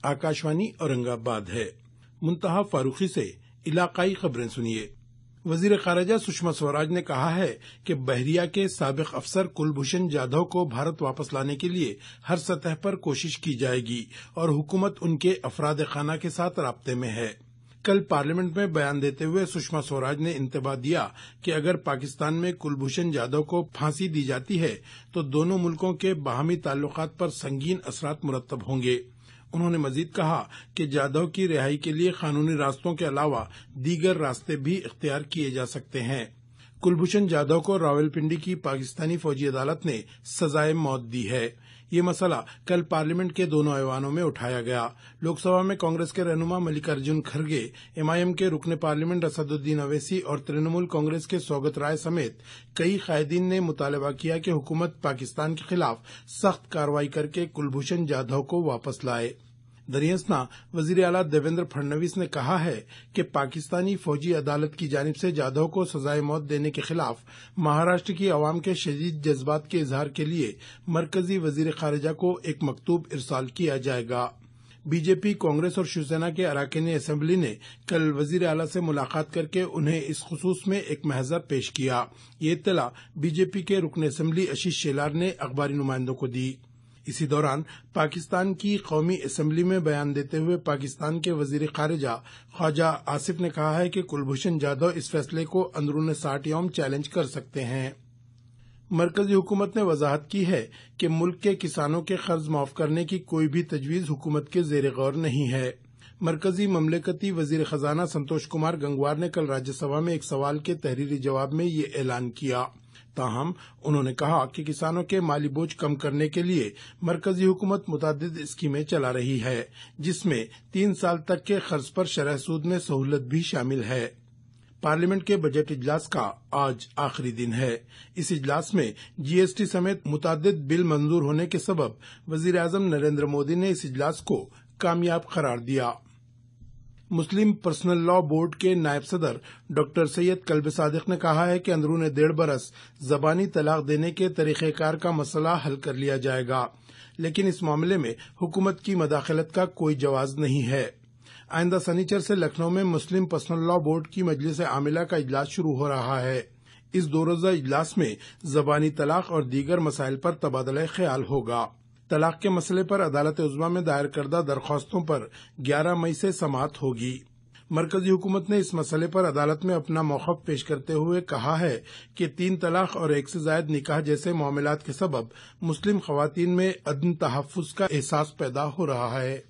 आकाशवाणी औरंगाबाद है। मुंतहा फारूकी से इलाकाई खबरें सुनिए। वजीर खारजा सुषमा स्वराज ने कहा है कि बहरिया के साबिक अफसर कुलभूषण जाधव को भारत वापस लाने के लिए हर सतह पर कोशिश की जाएगी और हुकूमत उनके अफराद खाना के साथ राब्ते में है। कल पार्लियामेंट में बयान देते हुए सुषमा स्वराज ने इंतबाह दिया कि अगर पाकिस्तान में कुलभूषण जाधव को फांसी दी जाती है तो दोनों मुल्कों के बाहमी ताल्लुकात पर संगीन असरात मुरत्तब होंगे। उन्होंने मजीद कहा कि जाधव की रिहाई के लिए कानूनी रास्तों के अलावा दीगर रास्ते भी इख्तियार किए जा सकते हैं। कुलभूषण जाधव को रावलपिंडी की पाकिस्तानी फौजी अदालत ने सजाए मौत दी है। ये मसला कल पार्लियामेंट के दोनों ऐवानों में उठाया गया। लोकसभा में कांग्रेस के रहनुमा मल्लिकार्जुन खड़गे, एमआईएम के रुकने पार्लियामेंट असदुद्दीन अवैसी और तृणमूल कांग्रेस के सौगत राय समेत कई कायदीन ने मुतालबा किया कि हुकूमत पाकिस्तान के खिलाफ सख्त कार्रवाई करके कुलभूषण जाधव को वापस लाए। दरियासना वजीर आला देवेंद्र फडणवीस ने कहा है कि पाकिस्तानी फौजी अदालत की जानिब से जाधव को सजाए मौत देने के खिलाफ महाराष्ट्र की आवाम के शदीद जज्बात के इजहार के लिए मरकजी वजीर खारजा को एक मकतूब इरसाल किया जाएगा। बीजेपी, कांग्रेस और शिवसेना के अरकान असेंबली ने कल वजीर आला से मुलाकात करके उन्हें इस खुसूस में एक महजर पेश किया। ये इत्तला बीजेपी के रुकन असेंबली आशीष शेलार ने अखबारी नुमाइंदों को दी। इसी दौरान पाकिस्तान की कौमी असेंबली में बयान देते हुए पाकिस्तान के वजीर खारजा ख्वाजा आसिफ ने कहा है कि कुलभूषण जाधव इस फैसले को अंदरून 60 यौम चैलेंज कर सकते हैं। मरकजी हुकूमत ने वजाहत की है कि मुल्क के किसानों के कर्ज माफ करने की कोई भी तजवीज हुकूमत के जेर गौर नहीं है। मरकजी ममलकती वजीर खजाना संतोष कुमार गंगवार ने कल राज्यसभा में एक सवाल के तहरीरी जवाब में ये ऐलान किया। ताहम उन्होंने कहा कि किसानों के माली बोझ कम करने के लिए मरकजी हुकूमत मुतादिद स्कीमें चला रही है, जिसमें 3 साल तक के कर्ज पर शरह सूद में सहूलत भी शामिल है। पार्लियामेंट के बजट इजलास का आज आखिरी दिन है। इस इजलास में जीएसटी समेत मुतादिद बिल मंजूर होने के सबब वजीर आजम नरेंद्र मोदी ने इस इजलास को कामयाब करार दिया। मुस्लिम पर्सनल लॉ बोर्ड के नायब सदर डॉक्टर सैयद कल्ब सादिक ने कहा है कि अंदरून 1.5 बरस जबानी तलाक देने के तरीक़ेकार का मसला हल कर लिया जाएगा, लेकिन इस मामले में हुकूमत की मदाखलत का कोई जवाज नहीं है। आइंदा शनिचर से लखनऊ में मुस्लिम पर्सनल लॉ बोर्ड की मजलिस आमिला का इजलास शुरू हो रहा है। इस 2 रोज़ा इजलास में जबानी तलाक और दीगर मसाइल पर तबादला ख्याल होगा। तलाक के मसले पर अदालत उज़्मा में दायर करदा दरख्वास्तों पर 11 मई से समाअत होगी। मरकजी हुकूमत ने इस मसले पर अदालत में अपना मौक़िफ़ पेश करते हुए कहा है कि 3 तलाक और 1 से ज़ायद निकाह जैसे मामलात के सबब मुस्लिम ख़वातीन में अदम तहफ़्फ़ुज़ का एहसास पैदा हो रहा है।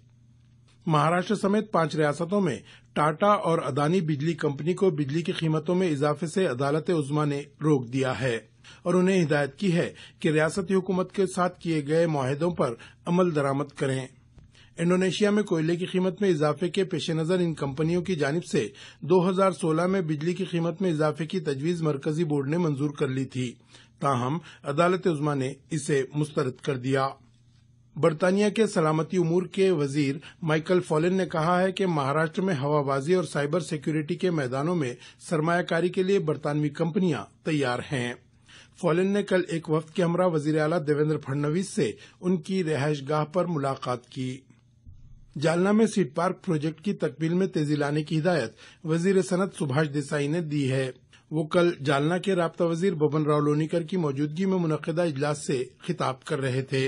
महाराष्ट्र समेत 5 रियासतों में टाटा और अदानी बिजली कंपनी को बिजली की कीमतों में इजाफे से अदालत उज़्मा ने रोक दिया है और उन्हें हिदायत की है कि रियासती हुकूमत के साथ किए गए मुआहदों पर अमल दरामद करें। इंडोनेशिया में कोयले की कीमत में इजाफे के पेश नज़र इन कंपनियों की जानिब से 2016 में बिजली की कीमत में इजाफे की तजवीज़ मरकजी बोर्ड ने मंजूर कर ली थी। ताहम अदालत उज़्मा ने इसे मुस्तरद कर दिया। बरतानिया के सलामती उमूर के वजीर माइकल फॉलिन ने कहा है कि महाराष्ट्र में हवाबाजी और साइबर सिक्योरिटी के मैदानों में सरमायाकारी के लिए बरतानवी कंपनियां तैयार हैं। फॉलिन ने कल एक वफ्द के हमरा वजीर आला देवेंद्र फडणवीस से उनकी रिहाइशगाह पर मुलाकात की। जालना में सीड पार्क प्रोजेक्ट की तकमील में तेजी लाने की हिदायत वजीर सनत सुभाष देसाई ने दी है। वो कल जालना के राब्ता वजीर बबन राव लोनीकर की मौजूदगी में मुनक़िदा इजलास से खिताब कर रहे थे।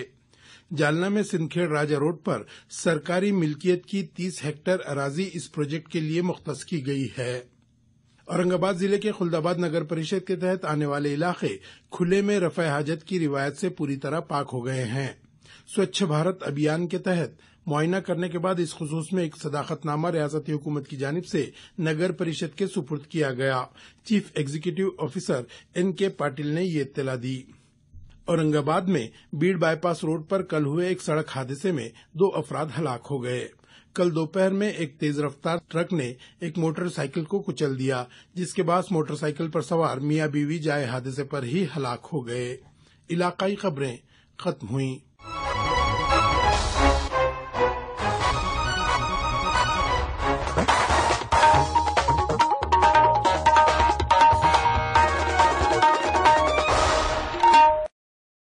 जालना में सिंदखेड़ राजा रोड पर सरकारी मिल्कियत की 30 हेक्टेयर अराजी इस प्रोजेक्ट के लिए मुख्तस की गई है। औरंगाबाद जिले के खुलदाबाद नगर परिषद के तहत आने वाले इलाके खुले में रफ़ा हाजत की रिवायत से पूरी तरह पाक हो गए हैं। स्वच्छ भारत अभियान के तहत मुआयना करने के बाद इस खुसूस में एक सदाकतनामा रियासती हुकूमत की जानिब से नगर परिषद के सुपुर्द किया गया। Chief executive officer NK Patil ने ये इत्तला दी। औरंगाबाद में बीड़ बाईपास रोड पर कल हुए एक सड़क हादसे में 2 अफराद हलाक हो गए। कल दोपहर में एक तेज रफ्तार ट्रक ने एक मोटरसाइकिल को कुचल दिया, जिसके बाद मोटरसाइकिल पर सवार मियां बीवी जाए हादसे पर ही हलाक हो गए। इलाकाई खबरें खत्म हुई।